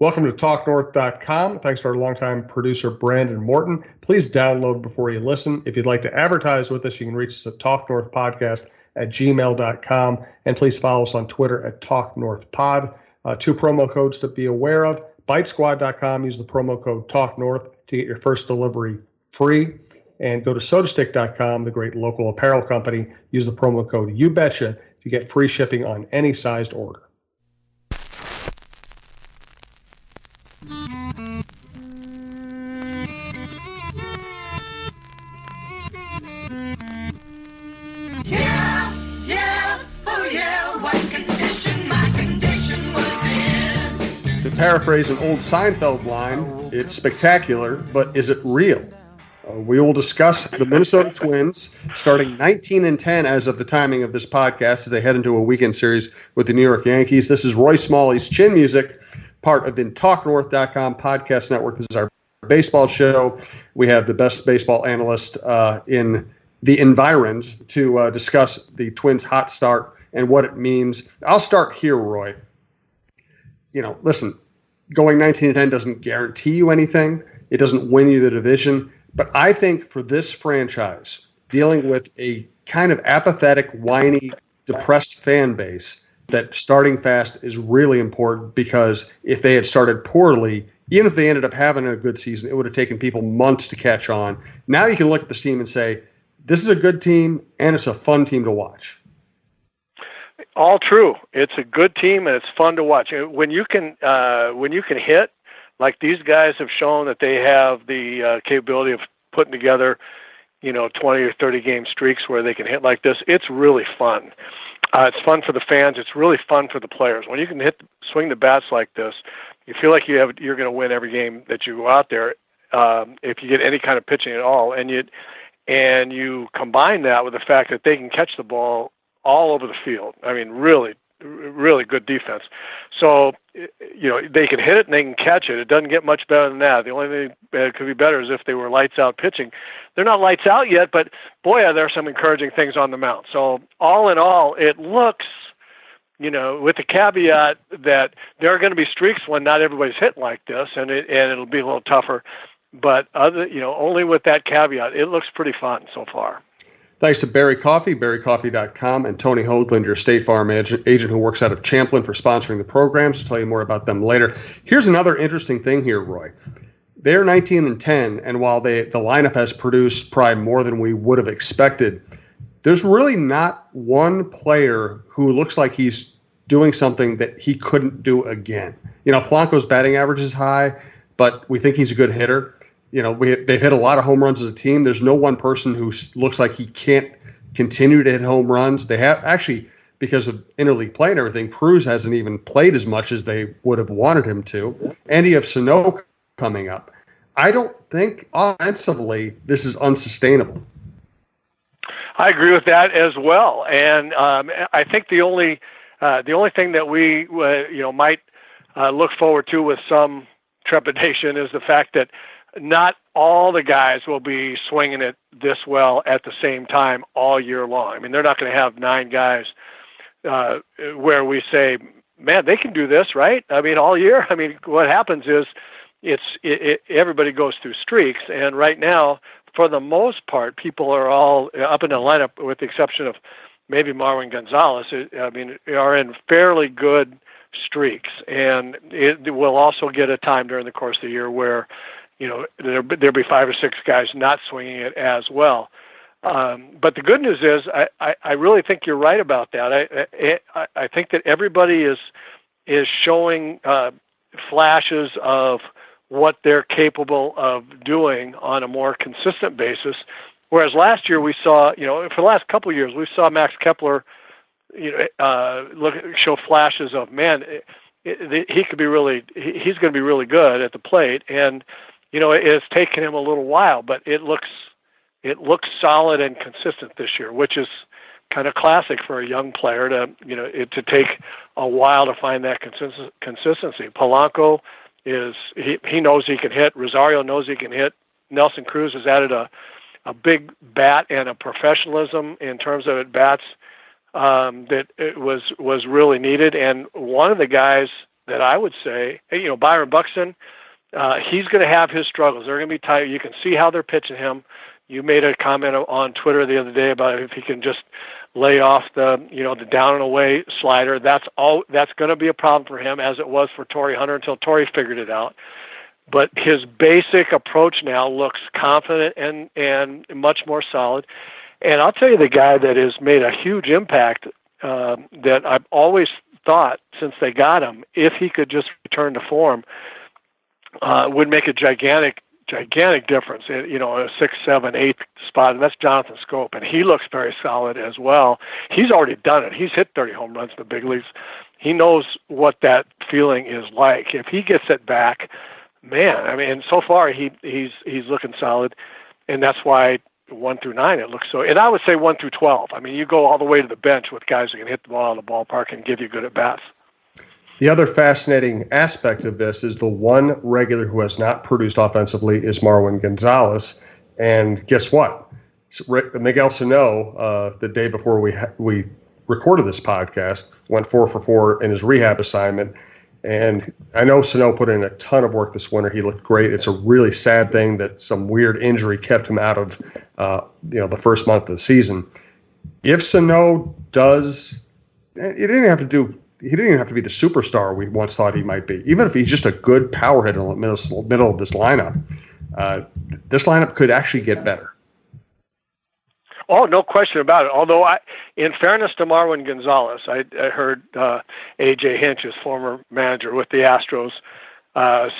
Welcome to TalkNorth.com. Thanks to our longtime producer, Brandon Morton. Please download before you listen. If you'd like to advertise with us, you can reach us at talknorthpodcast@gmail.com. And please follow us on Twitter at TalkNorthPod. Two promo codes to be aware of. BiteSquad.com. Use the promo code TalkNorth to get your first delivery free. And go to SodaStick.com, the great local apparel company. Use the promo code YouBetcha to get free shipping on any sized order. To paraphrase an old Seinfeld line, it's spectacular, but is it real? We will discuss the Minnesota Twins starting 19-10 as of the timing of this podcast as they head into a weekend series with the New York Yankees. This is Roy Smalley's Chin Music, part of the TalkNorth.com podcast network. This is our baseball show. We have the best baseball analyst in the environs to discuss the Twins' hot start and what it means. I'll start here, Roy. Listen, going 19-10 doesn't guarantee you anything. It doesn't win you the division. But I think for this franchise, dealing with a kind of apathetic, whiny, depressed fan base, that starting fast is really important, because if they had started poorly, even if they ended up having a good season, it would have taken people months to catch on. Now you can look at this team and say, this is a good team, and it's a fun team to watch. All true. It's a good team, and it's fun to watch. When you can hit, like these guys have shown that they have the capability of putting together, 20 or 30 game streaks where they can hit like this, it's really fun. It's fun for the fans. It's really fun for the players. When you can swing the bats like this, you feel like you're going to win every game that you go out there if you get any kind of pitching at all. And you combine that with the fact that they can catch the ball all over the field. I mean, really, really good defense. So, they can hit it and they can catch it. It doesn't get much better than that. The only thing that could be better is if they were lights out pitching. They're not lights out yet, but boy, there are some encouraging things on the mound. So all in all, it looks, with the caveat that there are going to be streaks when not everybody's hitting like this, and it'll be a little tougher. But only with that caveat, it looks pretty fun so far. Thanks to Berry Coffee, berrycoffee.com, and Tony Hoaglund, your State Farm agent who works out of Champlin, for sponsoring the programs. I'll tell you more about them later. Here's another interesting thing here, Roy. They're 19-10, and while the lineup has produced probably more than we would have expected, there's really not one player who looks like he's doing something that he couldn't do again. Polanco's batting average is high, but we think he's a good hitter. They've hit a lot of home runs as a team. There's no one person who looks like he can't continue to hit home runs. They have actually, because of interleague play and everything, Cruz hasn't even played as much as they would have wanted him to. And you have Sano coming up. I don't think offensively this is unsustainable. I agree with that as well. And I think the only thing that we might look forward to with some trepidation is the fact that not all the guys will be swinging it this well at the same time all year long. I mean, they're not going to have 9 guys where we say, man, they can do this, right? I mean, all year. I mean, what happens is everybody goes through streaks, and right now, for the most part, people are all up in the lineup, with the exception of maybe Marwin Gonzalez. Are in fairly good streaks, and it will also get a time during the course of the year where there'll be 5 or 6 guys not swinging it as well. But the good news is I really think you're right about that. I think that everybody is showing flashes of what they're capable of doing on a more consistent basis. Whereas last year we saw, for the last couple of years, we saw Max Kepler, show flashes of, man, he could be he's going to be really good at the plate. And, it has taken him a little while, but it looks solid and consistent this year, which is kind of classic for a young player to take a while to find that consistency. Polanco he knows he can hit. Rosario knows he can hit. Nelson Cruz has added a big bat and a professionalism in terms of at bats that it was really needed. And one of the guys that I would say, Byron Buxton, he's going to have his struggles. They're going to be tight. You can see how they're pitching him. You made a comment on Twitter the other day about if he can just lay off the down and away slider. That's going to be a problem for him, as it was for Torrey Hunter until Torrey figured it out. But his basic approach now looks confident and much more solid. And I'll tell you, the guy that has made a huge impact that I've always thought since they got him, if he could just return to form, would make a gigantic difference in, a 6th, 7th, 8th spot, and that's Jonathan Scope, and he looks very solid as well. He's already done it. He's hit 30 home runs in the big leagues. He knows what that feeling is like. If he gets it back, man, I mean, so far he's looking solid, and that's why 1 through 9 it looks so. And I would say 1 through 12. I mean, you go all the way to the bench with guys who can hit the ball out of the ballpark and give you good at bats. The other fascinating aspect of this is the one regular who has not produced offensively is Marwin Gonzalez. And guess what? Miguel Sano, the day before we recorded this podcast, went 4 for 4 in his rehab assignment. And I know Sano put in a ton of work this winter. He looked great. It's a really sad thing that some weird injury kept him out of the first month of the season. If Sano does, he didn't even have to be the superstar we once thought he might be. Even if he's just a good power hitter in the middle of this lineup, this lineup could actually get better. Oh, no question about it. Although, in fairness to Marwin Gonzalez, I heard A.J. Hinch, his former manager with the Astros,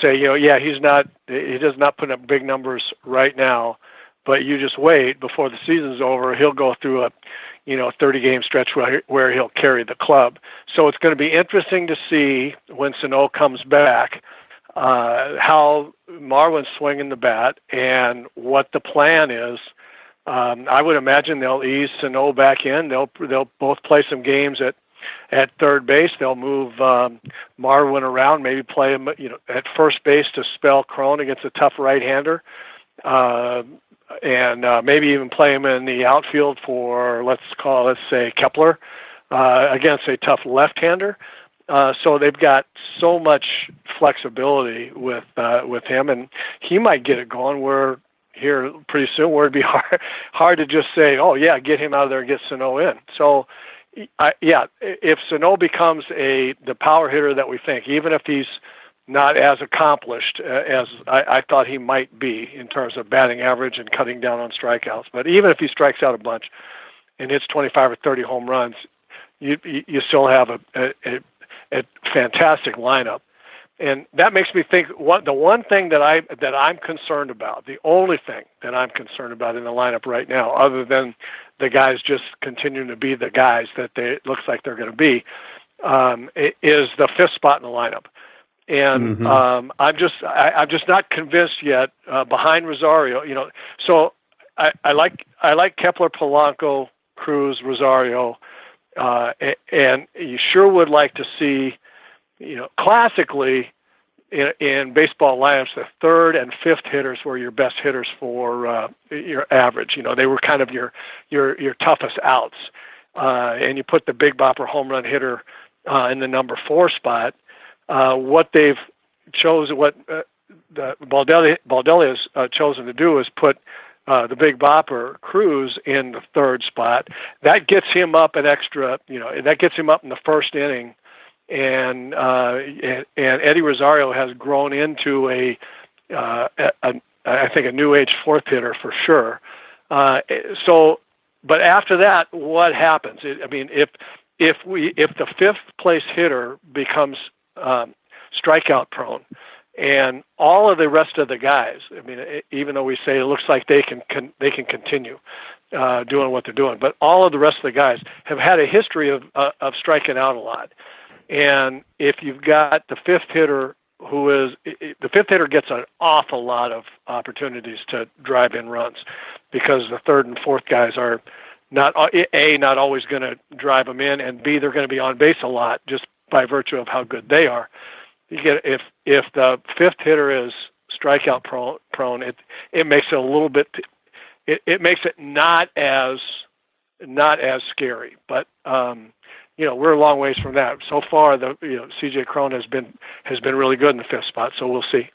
say, he does not put up big numbers right now, but you just wait before the season's over. He'll go through a 30-game stretch where he'll carry the club. So it's going to be interesting to see when Sano comes back how Marwin's swinging the bat and what the plan is. I would imagine they'll ease Sano back in. They'll both play some games at third base. They'll move Marwin around, maybe play him at first base to spell Cron against a tough right-hander. And maybe even play him in the outfield for, let's say, Kepler against a tough left-hander. So they've got so much flexibility with him, and he might get it going where here pretty soon where it'd be hard to just say, oh, yeah, get him out of there and get Sano in. So, if Sano becomes the power hitter that we think, even if he's not as accomplished as I thought he might be in terms of batting average and cutting down on strikeouts. But even if he strikes out a bunch and hits 25 or 30 home runs, you still have a fantastic lineup. And that makes me think the one thing that I'm concerned about, the only thing that I'm concerned about in the lineup right now, other than the guys just continuing to be the guys that it looks like they're going to be, is the 5th spot in the lineup. And I'm just not convinced yet behind Rosario. So I like Kepler, Polanco, Cruz, Rosario, and you sure would like to see. Classically in baseball lineups, the 3rd and 5th hitters were your best hitters for your average. They were kind of your toughest outs, and you put the big bopper home run hitter in the number 4 spot. What they've chosen, the Baldelli has chosen to do is put the big bopper Cruz in the 3rd spot. That gets him up an extra. That gets him up in the 1st inning. And Eddie Rosario has grown into I think a new age 4th hitter for sure. But after that, what happens? If the 5th place hitter becomes strikeout prone, and all of the rest of the guys, even though we say it looks like they can continue doing what they're doing, but all of the rest of the guys have had a history of striking out a lot. And if you've got the 5th hitter the 5th hitter gets an awful lot of opportunities to drive in runs because the 3rd and 4th guys are not always going to drive them in, and B, they're going to be on base a lot just by virtue of how good they are. You get if the 5th hitter is strikeout prone, it makes it a little bit. It makes it not as scary, but we're a long ways from that. So far, CJ Cron has been really good in the 5th spot. So we'll see.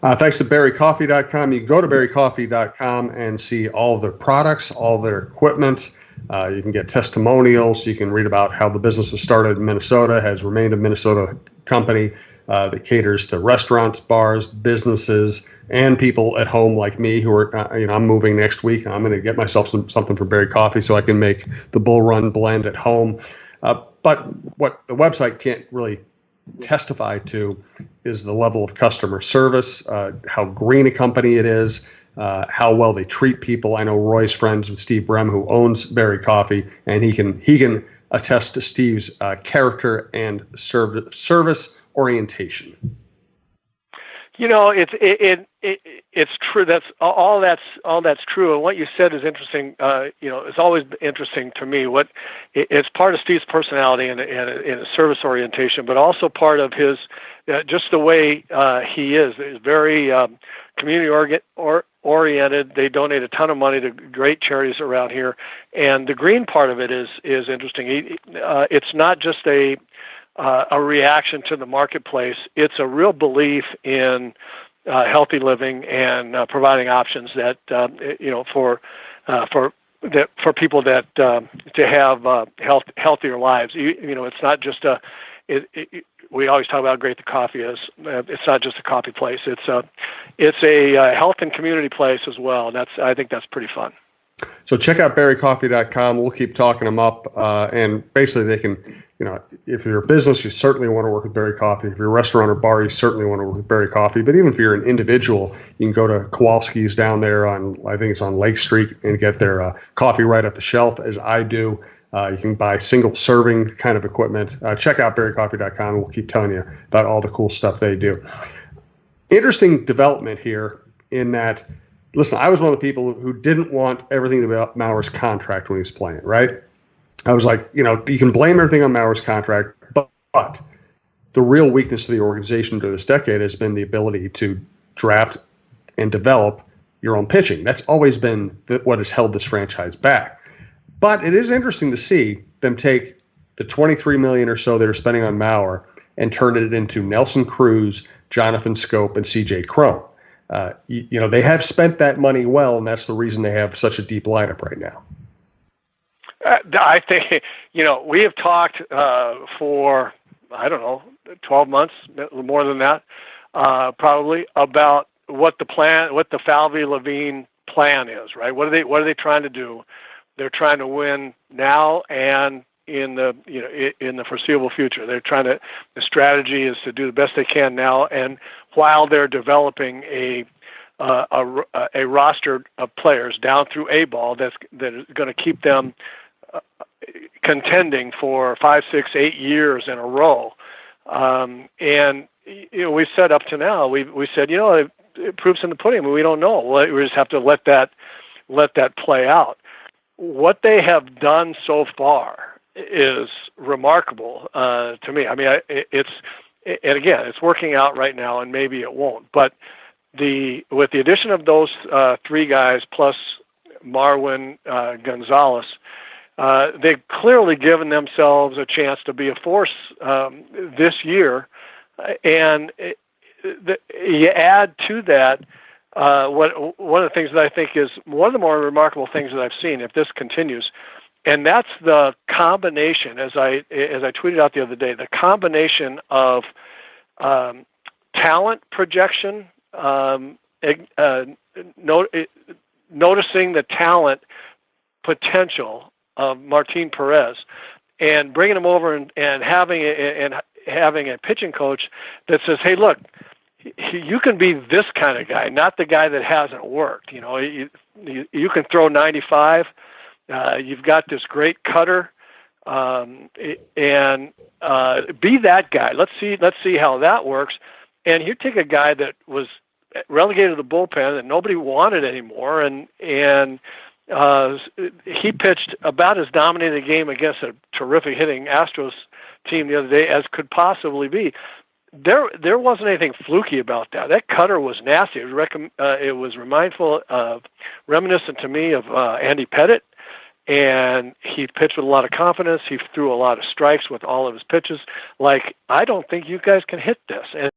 Thanks to berrycoffee.com. You can go to berrycoffee.com and see all of their products, all of their equipment. You can get testimonials. You can read about how the business was started in Minnesota, has remained a Minnesota company that caters to restaurants, bars, businesses, and people at home like me who are, I'm moving next week, and I'm going to get myself something from Berry Coffee so I can make the Bull Run blend at home. But what the website can't really testify to is the level of customer service, how green a company it is, how well they treat people. I know Roy's friends with Steve Brem, who owns Berry Coffee, and he can attest to Steve's character and service orientation. It's true. That's true. And what you said is interesting. It's always interesting to me. It's part of Steve's personality and his service orientation, but also part of his just the way he is. He's very community oriented. They donate a ton of money to great charities around here, and the green part of it is interesting. It's not just a reaction to the marketplace. It's a real belief in healthy living and providing options that for people that to have healthier lives. It's not just we always talk about how great the coffee is. It's not just a coffee place. It's a health and community place as well. And I think that's pretty fun. So check out berrycoffee.com. We'll keep talking them up. And basically they can, if you're a business, you certainly want to work with Berry Coffee. If you're a restaurant or bar, you certainly want to work with Berry Coffee. But even if you're an individual, you can go to Kowalski's down there I think it's on Lake Street, and get their coffee right off the shelf, as I do. You can buy single serving kind of equipment. Check out berrycoffee.com, and we'll keep telling you about all the cool stuff they do. Interesting development here in that, listen, I was one of the people who didn't want everything about Mauer's contract when he was playing, right? I was like, you can blame everything on Mauer's contract, but the real weakness of the organization during this decade has been the ability to draft and develop your own pitching. That's always been what has held this franchise back. But it is interesting to see them take the $23 million or so they're spending on Mauer and turn it into Nelson Cruz, Jonathan Scope, and CJ Cron. They have spent that money well, and that's the reason they have such a deep lineup right now. I think, we have talked for, 12 months, more than that, probably, about what the Falvey-Levine plan is, right? What are they trying to do? They're trying to win now and in the foreseeable future. The strategy is to do the best they can now, and while they're developing a roster of players down through A-ball that is going to keep them contending for 5, 6, 8 years in a row. And we said up to now, we said, proof's in the pudding. We don't know. We just have to let that play out. What they have done so far is remarkable to me. I mean, it's working out right now, and maybe it won't. But with the addition of those 3 guys plus Marwin Gonzalez, they've clearly given themselves a chance to be a force this year. And you add to that one of the things that I think is one of the more remarkable things that I've seen, if this continues, and that's the combination, as I tweeted out the other day, the combination of talent projection, noticing the talent potential of Martin Perez, and bringing him over and having a pitching coach that says, "Hey, look, you can be this kind of guy, not the guy that hasn't worked. You can throw 95. You've got this great cutter, and be that guy. Let's see how that works." And you take a guy that was relegated to the bullpen that nobody wanted anymore, and he pitched about as dominated a game against a terrific hitting Astros team the other day as could possibly be. There wasn't anything fluky about that. That cutter was nasty. It was reminiscent to me of Andy Pettit, and he pitched with a lot of confidence. He threw a lot of strikes with all of his pitches. Like, I don't think you guys can hit this. And